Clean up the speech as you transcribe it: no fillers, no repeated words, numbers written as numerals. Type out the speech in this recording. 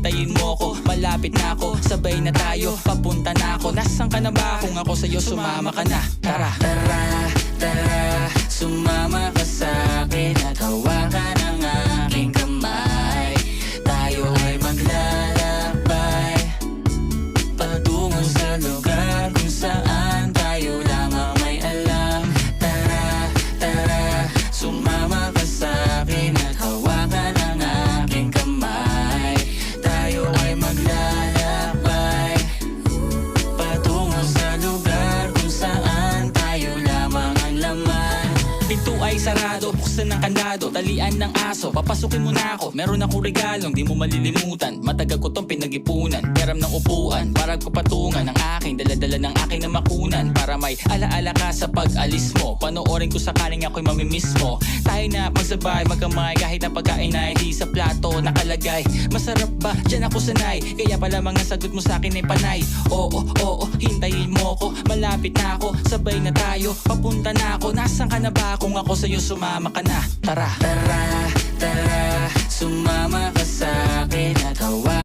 hintayin mo ko. Malapit na ako, sabay na tayo, papunta na ako. Nasaan ka na ba? Kung ako sa'yo sumama ka na. Tara, tara, tara, sumama ka sa'kin at hawakan ang aking kamay. Tayo ay maglalakbay patungo sa lugar kung saan tayo lamang may alam. Tara, tara, sumama ka sa'kin at hawakan ang aking kamay. Tayo ay maglalakbay patungo sa lugar kung saan tayo lamang ang laman. Pinto ay sarado, buksan ng kandado, talian ng aso, papasukin mo na ako. Meron akong regalong di mo malilimutan. Matagal ko tong pinag-ipunan, peram ng upuan, para ko patungan ng aking daladala ng aking namakunan. Para may alaala ka sa pag-alis mo, panoorin ko sakaling ako'y mamimiss mo. Tayo na magsabay, magkamay, kahit na pagkain ay di sa plato nakalagay. Masarap ba? Diyan ako sanay, kaya pala mga sagot mo sa akin ay panay. Oo, oo, hintayin mo ko, malapit na ako, sabay na tayo, papunta na ako. Nasaan ka na ba? Kung ako sa'yo sumama ka na. Tara, tara,